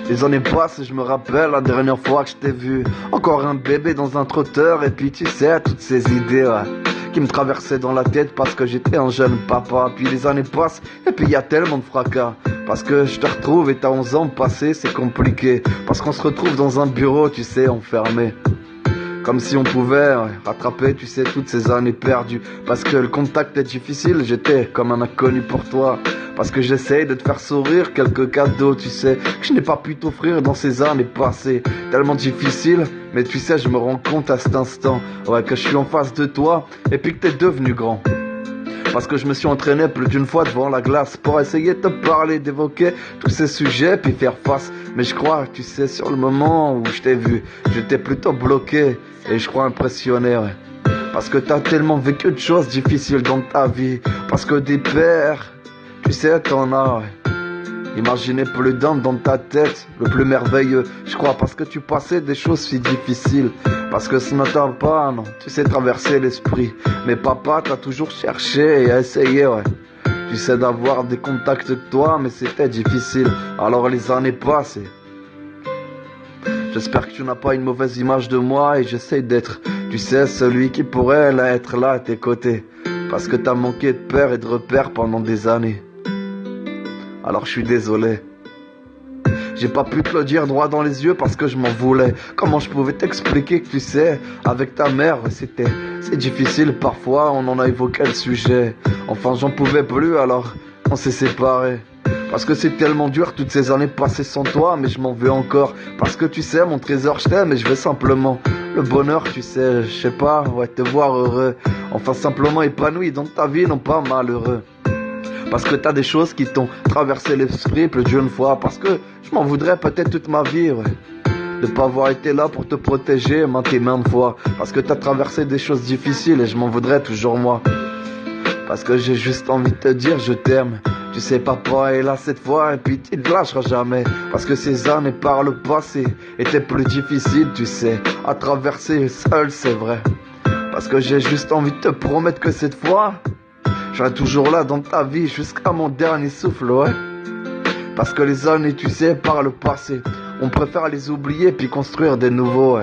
Les années passent et je me rappelle la dernière fois que je t'ai vu. Encore un bébé dans un trotteur et puis tu sais, toutes ces idées qui me traversaient dans la tête parce que j'étais un jeune papa. Puis les années passent et puis y a tellement de fracas. Parce que je te retrouve et t'as 11 ans passés, c'est compliqué. Parce qu'on se retrouve dans un bureau, tu sais, enfermé. Comme si on pouvait rattraper, tu sais, toutes ces années perdues. Parce que le contact est difficile, j'étais comme un inconnu pour toi. Parce que j'essaye de te faire sourire, quelques cadeaux, tu sais, que je n'ai pas pu t'offrir dans ces années passées. Tellement difficile, mais tu sais, je me rends compte à cet instant, que je suis en face de toi, et puis que t'es devenu grand. Parce que je me suis entraîné plus d'une fois devant la glace pour essayer de te parler, d'évoquer tous ces sujets, puis faire face. Mais je crois, tu sais, sur le moment où je t'ai vu, j'étais plutôt bloqué, et je crois impressionné, Parce que t'as tellement vécu de choses difficiles dans ta vie. Parce que des pères, tu sais, t'en as, Imaginez plus d'un dans ta tête, le plus merveilleux, je crois, parce que tu passais des choses si difficiles. Parce que ce ne t'a pas, non, tu sais traverser l'esprit. Mais papa t'a toujours cherché et essayé, Tu sais d'avoir des contacts avec toi, mais c'était difficile. Alors les années passent. J'espère que tu n'as pas une mauvaise image de moi et j'essaie d'être, tu sais, celui qui pourrait être là à tes côtés. Parce que t'as manqué de père et de repères pendant des années. Alors je suis désolé. J'ai pas pu te le dire droit dans les yeux parce que je m'en voulais. Comment je pouvais t'expliquer que tu sais, avec ta mère, c'est difficile parfois, on en a évoqué le sujet. Enfin, j'en pouvais plus alors on s'est séparés. Parce que c'est tellement dur toutes ces années passées sans toi, mais je m'en veux encore. Parce que tu sais, mon trésor, je t'aime et je veux simplement le bonheur, tu sais, je sais pas, te voir heureux. Enfin, simplement épanoui dans ta vie, non pas malheureux. Parce que t'as des choses qui t'ont traversé l'esprit plus d'une fois. Parce que je m'en voudrais peut-être toute ma vie, de pas avoir été là pour te protéger maintes et maintes fois. Parce que t'as traversé des choses difficiles et je m'en voudrais toujours moi. Parce que j'ai juste envie de te dire je t'aime. Tu sais papa est là cette fois et puis tu ne lâcheras jamais. Parce que ces années par le passé étaient plus difficiles, tu sais, à traverser seul, c'est vrai. Parce que j'ai juste envie de te promettre que cette fois je serai toujours là dans ta vie jusqu'à mon dernier souffle, Parce que les années, tu sais, par le passé, on préfère les oublier puis construire des nouveaux,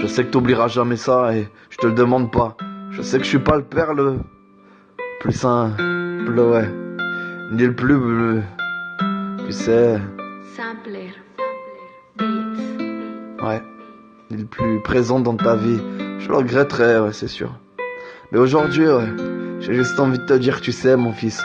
Je sais que t'oublieras jamais ça et je te le demande pas. Je sais que je suis pas le père le plus simple, ni le plus, tu sais. Sampler. Beats. Ni le plus présent dans ta vie. Je le regretterais, c'est sûr. Mais aujourd'hui, j'ai juste envie de te dire, tu sais, mon fils,